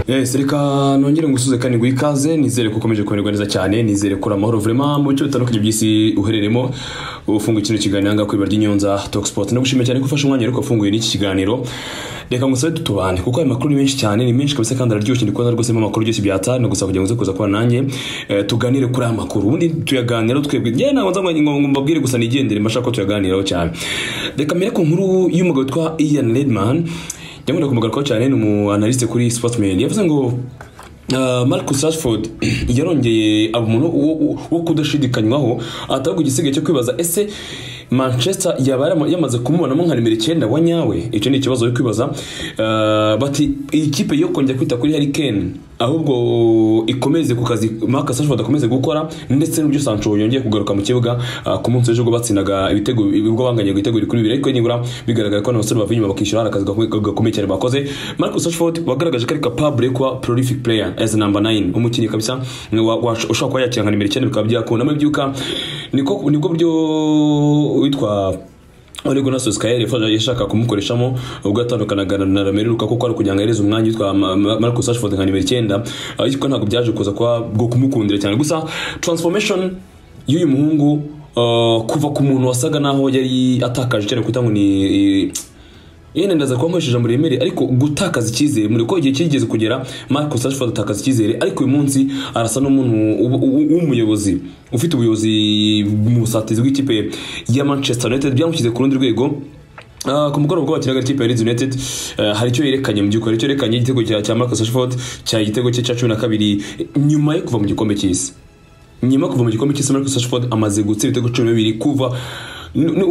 Reka nongere ngusuze kandi gwikaze nizere ko ukomeje kumererwa neza cyane nizere ko amahoro vraiment mu cyo bitandukanye by'isi uhereremo ufunga ikintu kiganiro anga kwiba ry'inyonza Talk Sport ndagushimiye cyane ko ufashe umwanya ariko ufunguye n'iki kiganiro reka ngusabe tutubane kuko ayo makuru ni menshi cyane ni menshi kabisa kandi araryoshye ndikubona rwose mu makuru byose byatana gusa kugira ngo kuza kwa nanjye tuganire kuri aya makuru ubundi tuyaganira twebwe njye naho nzamwe mbabwire gusa nigendere mbashaka ko tuyaganiraho cyane reka mbere ko nkuru y'umugabo witwa Ian Redman Yamunda kumugarukaho cyane n'umu analyst kuri Sportsman yavuze ngo Marcus Rashford yarongeye umuntu wo kudashidikanywaho atavuga igisigaye cyo kwibaza ese Manchester yamaze kumubonamo nka nimero 9 wa nyawe icyo ni ikibazo cyo kwibaza bati ikipe yo kongera kwita kuri Harry Kane ahubwo ikomeze ku kazi Marcus Rashford akomeze gukora ndetse n'ubyo Sancho yongeye kugaruka mu kibuga ku munsi w'ejo batsinaga ibitego ubwo banganye igitego kuri bibiri ariko nibura bigaragara ko n'abasore bavinyuma bakishyura akazi gakomeye cyane bakoze Marcus Rashford wagaragaje ko ari capable kuba prolific player as number 9 umukinnyi kabisa ushaka kuba yakira nka nimero 9 bikaba byakunda byuka niko buryo witwa Ole Gunnar Solskjaer yashaka kumukoreshamo ubwo atandukanaga na Rameruka kuko ari kugira ngo yereze umwanya witwa Marcus Rashford nka nimero 9 ariko ntabwo byaje kuza kwa bwo kumukundira cyane gusa transformation y'uyu muhungu kuva ku muntu wasaga naho yari atakaje cyane kutango ni yene ndaza kwankoresheje muri Emery ariko gutakaza ikizere muri ko igihe kigeze kugera Marcus Rashford atakaza ikizere ariko uyu munsi arasa n'umuntu w'umuyobozi ufite ubuyobozi mu busatizi bw'ikipe ya Manchester United byamukize ku rundi rwego ku mugoroba bakiraga ikipe ya Leeds United hari cyo yerekanye mu byukuri cyo yerekanye igitego cya Marcus Rashford cya igitego cye cya 12 nyuma yo kuva mu gikombe cy'isi Marcus Rashford amaze gutsinda ibitego 12 kuva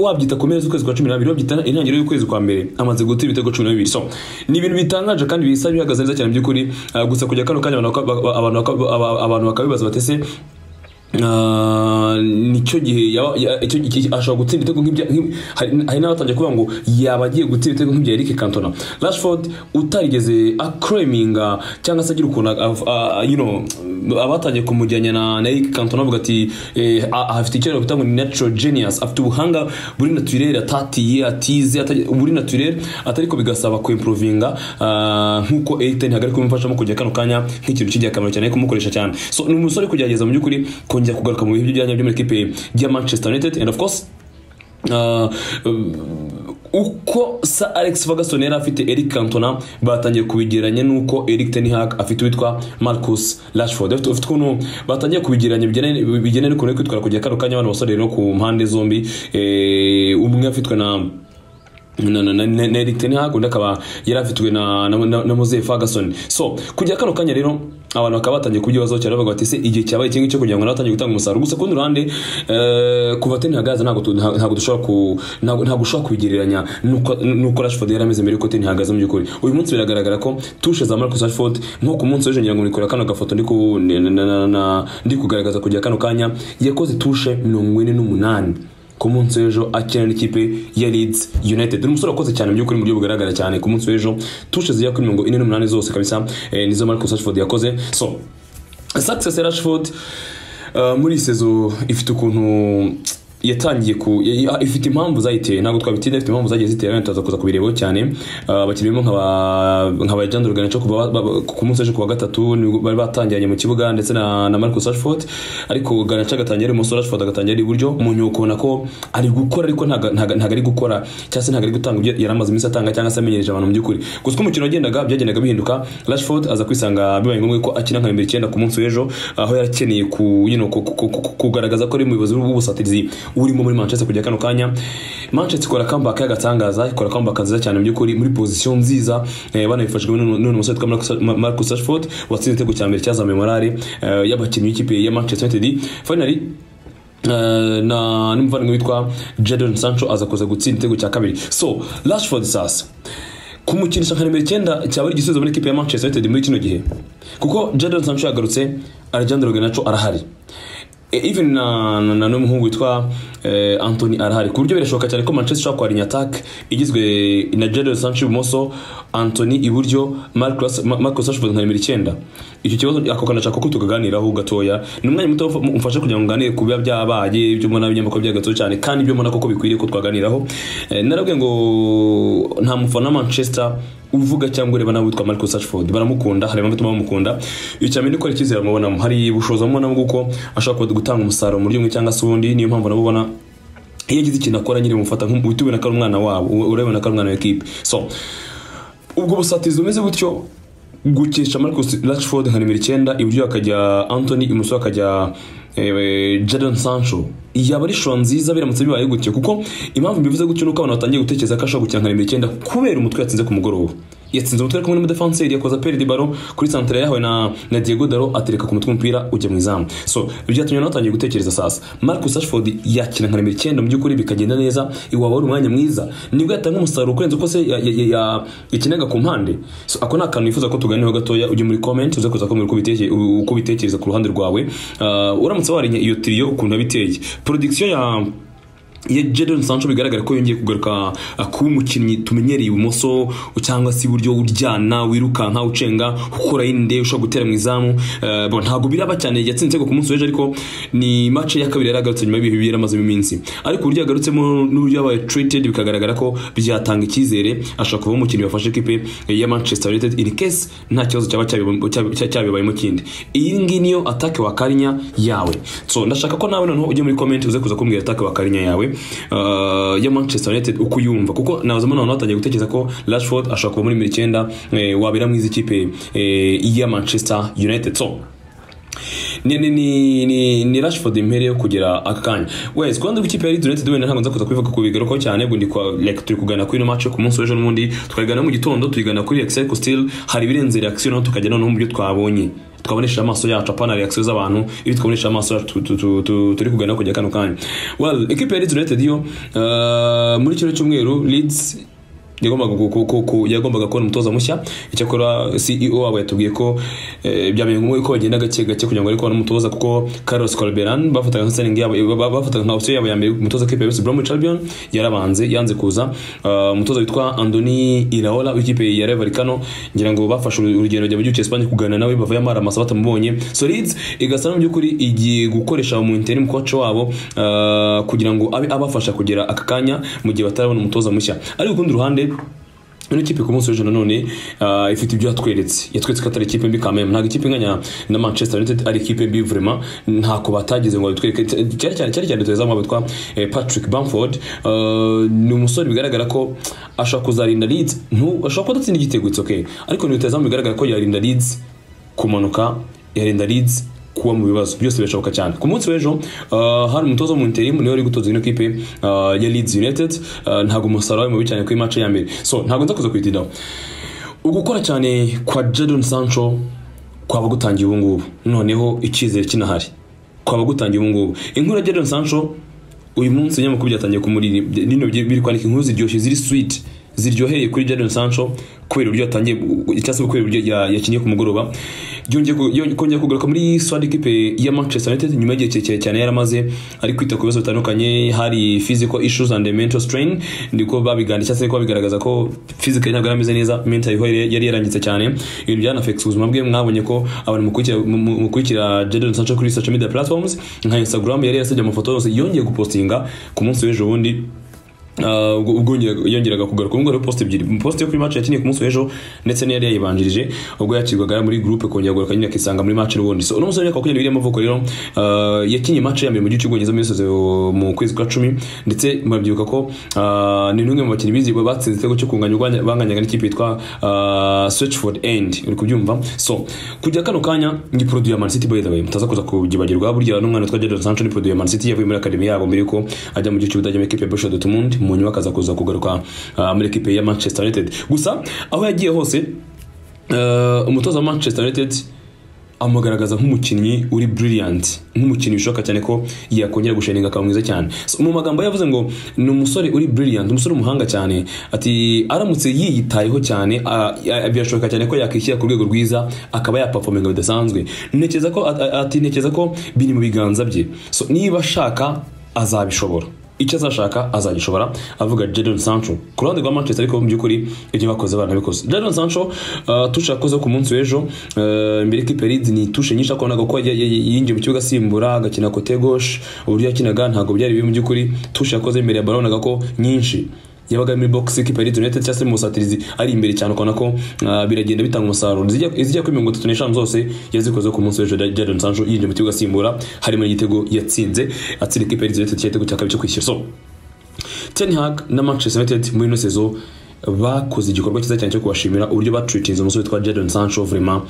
wabyita komeza ukwezi kwa 12 wabyita intangiriro y'ukwezi kwa mbere amaze gutira ibitego 12 so ni ibintu bitangaje kandi bisa bihagaze neza cyane by'ukuri gusa kujya kano kanya abantu bakabibaza batese nicyo gihe icyo ashobora gutsinda ibitego nk'ibya hari n'abatangiye kuvuga ngo yabagiye gutsinda ibitego nk'ibya Eric Cantona Rashford utarigeze acraiminga cyangwa se agira ukuntu abatangiye kumujyanya na Eric Cantona avuga ati afite icyo bita ngo natural genius afite ubuhanga buri naturel atatiye atize buri naturel atariko bigasaba ko improvinga nkuko Eric Ten Hag ari kumufashamo kujya kano kanya nk'ikintu kijya kamera cyane kumukoresha cyane so ni umusore kugerageza mu by'ukuri kongera kugaruka mu bihe by'ijyanye byo muri equipe ya Manchester United and of course uko Sir Alex Ferguson yari afite Eric Cantona batangiye kubigeranya nuko Eric Ten Hag afite witwa Marcus Rashford afite kuno batangiye kubigeranya bijyane no kwitwara kujya kano kanya abantu basore no ku mpande zombi umwe afitwe na Eric Ten Hag undi akaba yari afitwe na Mose Ferguson so kujya kano kanya rero abantu bakaba batangiye kubibazo cyane bavuga ati se igihe cyabaye kingi cyo kugira ngo natangiye gutanga umusaruro gusa kundi ruhande kuva Ten Hag ntabwo dushobora kubigereranya nuko Rashford yari ameze mbere ko Ten Hag mu by'ukuri uyu munsi biragaragara ko tushe za Marcus Rashford nko ku munsi w'ejo ngira ngo nikora kano gafoto ndi kugaragaza kujya kano kanya yakoze tushe 48 ku munsi w'ejo akina n'ikipe ya Leeds United umusore wakoze cyane mu by'ukuri mu buryo bugaragara cyane ku munsi w'ejo tushe ziya kuri 48 zose kabisa nizo Marcus Rashford yakoze so success Rashford muri sezo ifite ukuntu yatangiye ifite impamvu zayiteye ntabwo twabitinda ifite impamvu zagiye zitera ntaza kuza kubireba cyane bakirimo nk'aba Jandro Garnacho ku munsi w'ejo kuwa gatatu bari batangiranye mu kibuga ndetse na Marcus Rashford ariko Garnacho agatangira ari Marcus Rashford agatangira ari buryo umuntu ukubona ko ari gukora ariko ntago ari gukora cyangwa se ntago ari gutanga ibyo yaramaze iminsi atanga cyangwa se amenyereje abantu mu by'ukuri gusa umukino byagendaga bihinduka Rashford aza kwisanga bibaye ngombwa ko akina nka nimero 9 ku munsi w'ejo aho yarakeneye kugaragaza ko ari umuyobozi w'ubusatirizi urimo muri Manchester kujya kano kanya Manchester ikora comeback y'agatangaza ikora comeback nziza cyane mu by'ukuri muri position nziza banayifashijwe none umusore twa Marcus Rashford watsinze igitego cya mbere cyazamuye morale y'abakinnyi b'ikipe ya Manchester United finally na n'umuvandimwe witwa Jadon Sancho aza kuza gutsinda igitego cya kabiri so Rashford sasa kumukinisha nka nimero 9 cyaba ari igisubizo muri equipe ya Manchester United muri kino gihe kuko Jadon Sancho yagarutse Alejandro Garnacho arahari even na n'umuhungu witwa Anthony arahari ku buryo birashoboka cyane ko Manchester ishobora kwarinya attack igizwe na Jadon Sancho ibumoso Anthony iburyo Marcus Rashford nka nimero 9 icyo kibazo ako kanashaka ko tukaganiraho gatoya n'umwanya muto umfashe kugira ngo nganire kubiya byabaye ibyo mbona binyamakuru bya gato cyane kandi ibyo mbona koko bikwiriye ko twaganiraho narabwiye ngo nta mufana Manchester uvuga cyangwa ureba nawe witwa Marcus Rashford baramukunda, hari impamvu bamukunda. Icyame ni ko ari kizera mubona hari bushoza mubona nguko ashaka gutanga umusaruro muri umwe cyangwa se undi, niyo mpamvu nabona iyo agize ikintu akora nyine mufata nk'ubitubona ko ari umwana wabo, urabona ko ari umwana w'equipe. So ubwo busatizo umeze gutyo gukesha Marcus Rashford nka nimero 9, iburyo akajya Anthony, ibumoso akajya Jadon Sancho, yaba ari shwa nziza biramutse bibaye gutyo, kuko impamvu mbivuze gutyo nuko abantu batangiye gutekereza ko ashaka gukina nka nimero 9 kubera umutwe yatsinze ku mugoroba. Yatsinze umutwe kumwe n'umudefenseur yakoza peri di ballon kuri centre yahawe na Diego Dalo, atereka ku mutwe umupira ujya mu izamu. So byatumye natangiye gutekereza sasa Marcus Rashford yakina nka nimero 9 mu by'ukuri bikagenda neza, iwaba ari umwanya mwiza, nibwo yatanga umusaruro kurenza uko se yakinaga ku mpande. So ako na kantu yifuza ko tuganiho gatoya, ujye muri comment uze kuza ko muri uko bitekereza ku ruhande rwawe. Uramutse warinye iyo trio ukuntu biteye production ya Jadon Sancho bigaragara ko yongeye kugaruka ku mukinnyi tumenyereye ibumoso cyangwa si buryo uryana wirukanka ucenga ukora inde ushaka gutera mu izamu. Ntago biraba cyane yatsinze ko ku munsi w'ejo, ariko ni match ya kabiri yaragarutse nyuma y'ibihe bibiri amaze iminsi, ariko buryo yagarutsemo n'uburyo yabaye treated bikagaragara ko byatanga icyizere ashaka kuba umukinnyi wafashe equipe ya Manchester United in case nta kibazo cyabibayemo kindi. Iyi ngi niyo attack wa Karinya yawe. So ndashaka ko nawe noneho ujye muri comment uze kuza kumbwira attack wa Karinya yawe ya Manchester United uko yumva, kuko nazamo naho natangiye gutekereza ko Rashford ashaka kuba muri nimero 9 wabera mu ikipe ya Manchester United. So ni Rashford impere yo kugera akanya wese kwanda w'ikipe ya United wenda ntago nza kuza kubivuga ku bigero ko cyane, ngo ndi kwa like turi kugana kuri no match ku munsi w'ejo n'undi twagana mu gitondo tuyigana kuri Excel still hari birenze reaction naho tukajya no mu byo twabonye twabonesha amaso yacu apana reaction z'abantu, ibi twabonesha amaso turi kugana kujya kano kanya. Well equipe ya United yo muri kino cyumweru Leeds yagombaga kubona umutoza mushya. Icyakora CEO wabo yatubwiye ko byamenye ngo ko bagenda gake kugira ngo ariko umutoza, kuko Carlos Corberan bafataga nka yabo bafataga nka option yabo ya mbere umutoza kipe ya West Bromwich Albion yanze kuza. Umutoza witwa Andoni Iraola w'ikipe ya Rayo Vallecano ngira ngo bafashe urugendo rya mu gihugu cy'Espagne kugana nawe bavaye amara masabata mubonye. So Leeds igasana mu by'ukuri igiye gukoresha mu interim coach wabo kugira ngo abafasha kugera akakanya mu gihe batarabona umutoza mushya. Ariko kundi ruhande ino kipe ku munsi w'ejo nanone ifite ibyo yatweretse ko atari ikipe mbi kameme, ntabwo ikipe inganya na Manchester United ari ikipe mbi vraiment, ntako batagize ngo bitwereke cyane duteza mu bitwa Patrick Bamford. Ni umusore bigaragara ko ashaka kuzarinda Leeds, ashaka kudatsinda igitego it's okay, ariko ni duteza mu bigaragara ko yarinda Leeds kumanuka, yarinda Leeds kuwa mu bibazo byose birashoboka cyane. Ku munsi w'ejo hari umutoza mu interim niwe ari gutoza ino kipe ya Leeds United, ntago umusaruro mu bicane kuri match ya mbere. So ntago nza kuza kwitindaho ugukora cyane kwa Jadon Sancho kwaba gutangiye ubu ngubu, noneho icyizere kinahari kwaba gutangiye ubu ngubu. Inkuru ya Jadon Sancho uyu munsi nyamakuru byatangiye kumuri nino biri kwandika inkuru ziryoshye ziri sweet ziryoheye kuri Jadon Sancho kubera uburyo yatangiye cyangwa kubera uburyo yakinye ku mugoroba. Yongeye kugaruka muri squad equipe ya Manchester United nyuma y'igihe kirekire cyane yaramaze ari kwita ku bibazo bitandukanye, hari physical issues and mental strain, ndiko babiganda cyangwa se ko bigaragaza ko physical ntabwo yarameze neza, mental yari yarangitse cyane. Ibintu byanaffects ubuzima bwe. Mwabonye ko abantu mukurikira Jadon Sancho kuri social media platforms nka Instagram yari yasabye amafoto yose yongeye gupostinga ku munsi w'ejo bundi. Ubwo yongeraga kugaruka ngo post ebyiri, post yo kuri match yakiniye ku munsi w'ejo ndetse n'iyari yayibanjirije ubwo yakirwaga muri groupe kongera kugaruka nyine akisanga muri match n'ubundi. So umusore yakwa kugira birimo vuko rero yakinye match ya mbere mu gihe cy'Ubwongereza mu kwezi kwa 10, ndetse mubyibuka ko ni numwe mu bakinnyi bizi batsinze igitego cyo kunganya banganyaga n'ikipe yitwa Stretford End, uri kubyumva. So kujya kano kanya ni produit ya Man City by the way, mutaza kuza kugibagirwa burya n'umwana twa Jadon Sancho ni produit ya Man City yavuye muri academy yabo mbere ko ajya mu gihe cy'Ubudage mu equipe ya Borussia Dortmund, mu nyuma akaza kuza kugaruka muri equipe ya Manchester United. Gusa aho yagiye hose umutoza wa Manchester United amugaragaza nk'umukinnyi uri brilliant, nk'umukinnyi bishoboka cyane ko yakongera gushininga akaba mwiza cyane. So, mu magambo yavuze ngo ni umusore uri brilliant, umusore umuhanga cyane, ati aramutse yiyitayeho cyane byashoboka cyane ko yakishyira ku rwego rwiza akaba yaperforminga bidasanzwe. Ntekereza ko biri mu biganza bye. So niba ashaka azabishobora, icyo azashaka azagishobora, avuga Jadon Sancho. Ku ruhande rwa Manchester ariko mu by'ukuri ibyo bakoze barabikoze. Jadon Sancho tushakoze ku munsi w'ejo imbere equipe Leeds ni tushe nyinshi akonaga ko yinjiye mu kibuga simbura agakina kote gauche, uburyo yakinaga ntago byari biri mu by'ukuri tushakoze imbere ya ballon naga ko nyinshi yabaga muri box equipe ya Leeds United cyangwa se mu musatirizi ari imbere cyane ukabona ko biragenda bitanga umusaruro izijya kuri 35 zose yazikoze ku munsi w'ejo Jadon Sancho yinjiye mu kibuga asimbura harimo igitego yatsinze atsinda equipe ya Leeds United cyitego cya kabiri cyo kwishyura. So Ten Hag na Manchester United muri ino sezo bakoze igikorwa cyiza cyane cyo kubashimira uburyo batreatinze umusore witwa Jadon Sancho vraiment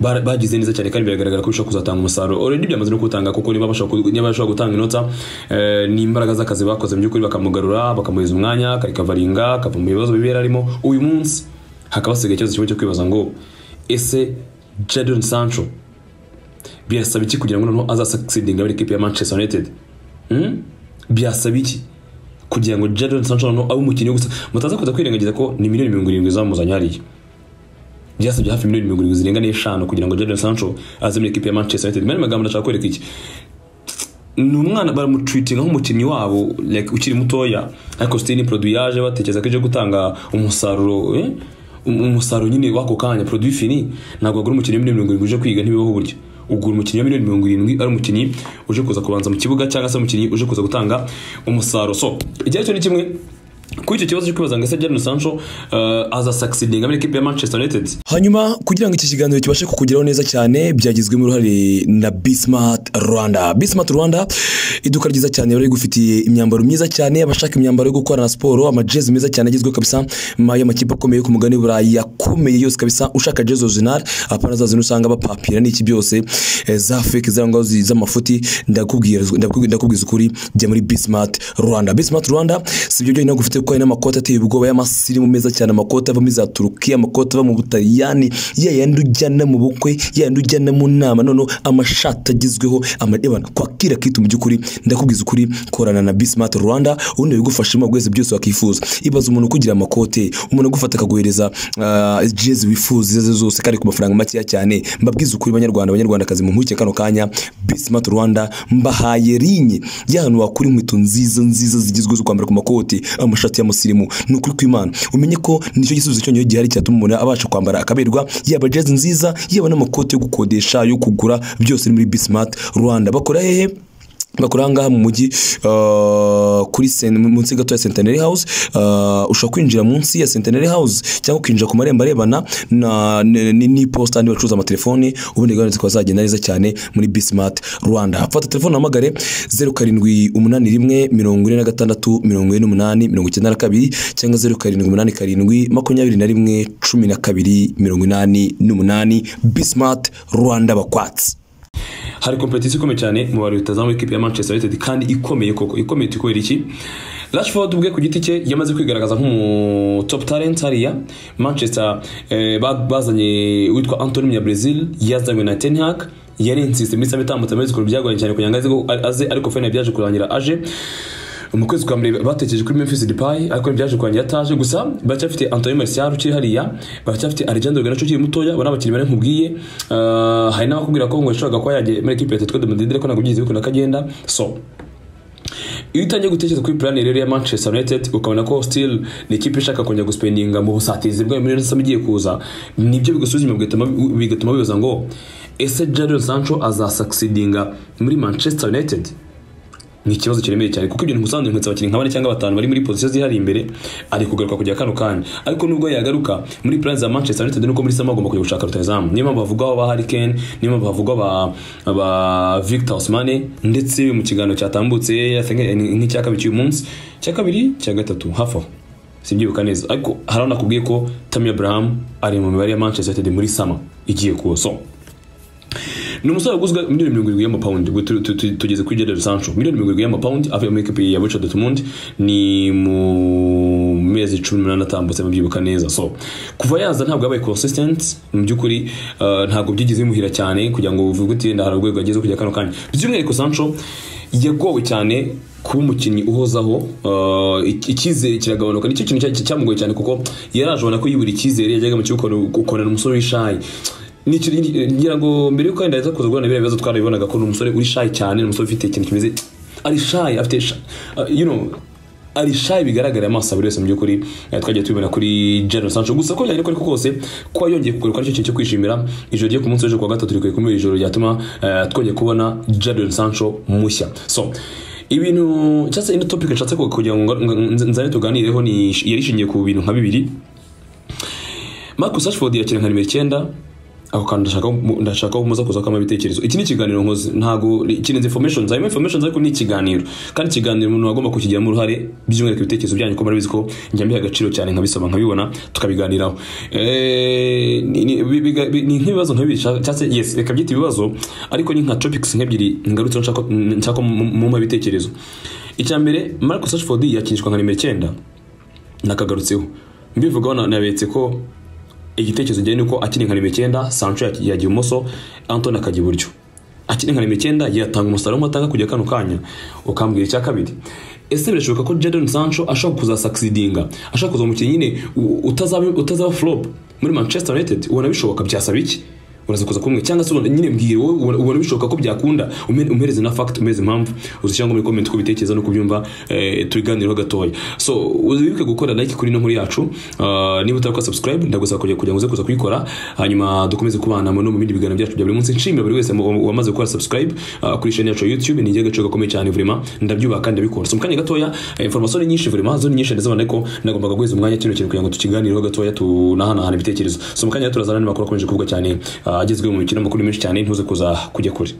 bagize neza cyane kandi biragaragara ko bishobora kuzatanga umusaruro already byamaze no gutanga kuko niba bashobora gutanga inota ni imbaraga z'akazi bakoze mu by'ukuri bakamugarura bakamuheza umwanya akarikavaringa akava mu bibazo bibera arimo uyu munsi hakaba hasigaye ikibazo kimwe cyo kwibaza ngo ese Jadon Sancho byasaba iki kugira ngo noneho azasucceedinga muri equipe ya Manchester United byasaba iki kugira ngo Jadon Sancho no abe umukinnyi gusa mutaza kuza kwirengagiza ko ni miliyoni 70 zamuzanye hariya byasabye hafi miliyoni 70 zirenga n'eshanu kugira ngo Jadon Sancho aze muri equipe ya Manchester United. Mani magambo ndashaka kwereka iki ni umwana baramutreatinga nk'umukinnyi wabo like ukiri mutoya ariko still produit yaje batekereza ko ije gutanga umusaruro umusaruro nyine wako kanya produit fini ntabwo agura umukinnyi miliyoni 70 uje kwiga ntibibaho buryo ugura umukinnyi wa miliyoni 70 ari umukinnyi uje kuza kubanza mu kibuga cyangwa se umukinnyi uje kuza gutanga umusaruro. So igihe cyo ni kimwe kuri icyo kibazo cyo kwibaza ngo ese Jadon Sancho aza succeeding muri equipe ya Manchester United. Hanyuma kugira ngo iki kiganiro kibashe kukugeraho neza cyane byagizwemo uruhare na Bismart Rwanda. Bismart Rwanda iduka ryiza cyane bari gufitiye imyambaro myiza cyane abashaka imyambaro yo gukora na sport amajezi meza cyane agizwe kabisa y'amakipe akomeye ku mugani burayi yakomeye yose kabisa ushaka jezi original apana zazo usanga bapapira n'iki byose za fake zango z'amafuti ndakubwiza ukuri jya muri Bismart Rwanda. Bismart Rwanda sibyo byo gufite ko n'amakoti ateye ubwoba y'amasirimu meza cyane amakoti ava muri za Turukiya amakoti ava mu Butaliyani yayandi ujyana mu bukwe yayandi ujyana mu nama none amashati agizweho amadebana kwakira kitu mu byukuri ndakubwiza ukuri korana na Bismart Rwanda ubundi bigufasha mu gweze byose wakifuza ibaza umuntu kugira amakote umuntu gufata akaguhereza jezi wifuza zose kari ku mafaranga make cyane mbabwiza ukuri abanyarwandakazi mu nkuke kano kanya Bismart Rwanda mbahaye rinye y'ahantu wakuri inkweto nziza zigizwe zo kwambara ku makoti amashati y'amusirimu nukuri kw'Imana umenye ko nicyo gisubizo cyonyo gihari cyatuma umuntu abasha kwambara akaberwa yaba jezi nziza yaba n'amakoti yo gukodesha yo kugura byose muri Bismart Rwanda. Bakora hehe? Bakuranga mu mujyi kuri munsi gato ya Centenary House ushaka kwinjira munsi ya Centenary House cyangwa kwinjira ku marembo arebana ni posta ndi bacuza amatelefone ubundi gahunda twazagenda neza cyane muri Bismart Rwanda. Fata telefone amagare 0781 46 48 92 cyangwa 0787 22 Bismart Rwanda bakwatsi. Hari competition ikomeye cyane mu bari bitazamu equipe ya Manchester United kandi ikomeye koko ikomeye tukwera iki Rashford ubwe ku giti cye yamaze kwigaragaza nk'umu top talent hariya Manchester bazanye witwa Anthony Munya Brazil yazanywe na Ten Hag yari insiste muri sametambutse muri zikuru byagoranye cyane kunyanga aze ariko fene byaje kurangira aje umukwezi kwa mbere batekereje kuri Memphis Depay ariko byaje kurangira ataje gusa bacyafite Anthony Martial ukiri hariya bacyafite Alejandro Garnacho ukiri mutoya bana abakinnyi bari nkubwiye hari n'abakubwira ko ngo yashaka kwa yaje muri equipe ya Atletico de Madrid ko nagubyize ko nakagenda. So iyo utangiye gutekereza kuri plan rero ya Manchester United ukabona ko still ni equipe ishaka kongera guspendinga mu busatizi bwa miliyoni z'ama igiye kuza nibyo bigusuzuma bigatuma bibaza ngo ese Jadon Sancho azasucceedinga muri Manchester United. Ni ikibazo kiremeye cyane kuko ibintu musanzwe nketse abakinnyi nk'abane cyangwa batanu bari muri position zihari imbere ari kugaruka kujya kano kanya ariko nubwo yagaruka muri plan za Manchester United nuko muri sama agomba kujya gushaka rutazamu niyo mpamvu bavuga ba Harry Kane niyo mpamvu bavuga ba Victor Osimhen ndetse mu kiganiro cyatambutse nk'icya kabiri cy'uyu munsi cya kabiri cya gatatu hafo sibyibuka neza ariko harana kubwiye ko Tammy Abraham ari mu mibare ya Manchester United muri sama igiye kuso ni umusore uguzwe miliyoni 70 y'amapaundi tugeze kuri Jadon Sancho miliyoni 70 y'amapaundi avuye muri equipe ya Borussia Dortmund ni mu mezi 18 atambutse mubyibuka neza. So kuva yaza ntabwo yabaye consistent mu byukuri ntabwo byigize muhira cyane kugira ngo uvuge uti ndahara rwego ageze kujya kano kanya by'umwihariko Sancho yagowe cyane kuba umukinnyi uhozaho icyizere kiragabanuka nicyo kintu cyamugoye cyane kuko yarajona ko yibura icyizere yajyaga mu kibuga gukorana umusore w'ishayi ngira ngo mbere yuko ndaza kuza gukora ibibazo twarabibonaga ko umusore uri shy cyane umusore ufite ikintu kimeze ari shy afite ari shy bigaragara amaso buri wese mu byukuri twagiye tubibona kuri Jadon Sancho gusa ko yari ko kose ko yongeye kugaruka nicyo kintu cyo kwishimira ijoro ryo ku munsi w'ejo kwa gatatu rikwiye kumwe ijoro ryatuma twongeye kubona Jadon Sancho mushya. So ibintu cyase ino topic nshatse kugira ngo nzane tuganireho ni yarishingiye ku bintu nka bibiri. Marcus Rashford yakira nka nimero 9 aho kandi ndashaka kumuza kuza kama ibitekerezo. Iki ni ikiganiro nkoze ntago ikinenze information ariko ni ikiganiro kandi ikiganiro umuntu agomba kukigira mu ruhare by'umwereka ibitekerezo byanyu ko barabizi ko njya mbiha agaciro cyane nkabisoma nkabibona tukabiganiraho. Ni nk'ibibazo nk'ibiri cyase yes reka byita ibibazo ariko ni nka topics nk'ebyiri ngarutse nshaka mu ibitekerezo. Icyambere Marcus Rashford yakinishwa nka nimero 9 nakagarutseho mbivugaho nabetse ko igitekerezo njye nuko akiri nka nimero 9 Sancho yagiye umoso Anthony akajya iburyo. Akiri nka nimero 9 yatanga umusaruro atanga kujya kano kanya ukambwira icya kabiri. Ese birashoboka ko Jadon Sancho ashaka kuza succeedinga ashaka kuza umukinnyi nyine utazaba flop muri Manchester United ubona bishoboka byasaba iki? Uraza kuza kumwe cyangwa se nyine mbwire wowe ubona bishoboka ko byakunda umpereze na fact umeze impamvu uzishyanga muri comment kubitekereza no kubyumva tubiganiraho gatoya. So uzibuke gukora like kuri no nkuru yacu niba utakora subscribe ndagusaba kugira ngo uze kuza kuyikora hanyuma dukomeze kubana no mu bindi biganiro byacu bya buri munsi. Nshimira buri wese wamaze gukora subscribe kuri channel yacu YouTube ni igihe gaco gakomeye cyane vraiment ndabyuba kandi ndabikora. So mukanya gatoya information nyinshi vraiment zo nyinshi ndazabona ko nagombaga guheza umwanya kino kintu kugira ngo tukiganireho gatoya tunahana ibitekerezo. So mukanya turazana n'amakuru akomeje kuvuga cyane agezwe mu mikino makuru menshi cyane ntuze kuza kujya kure.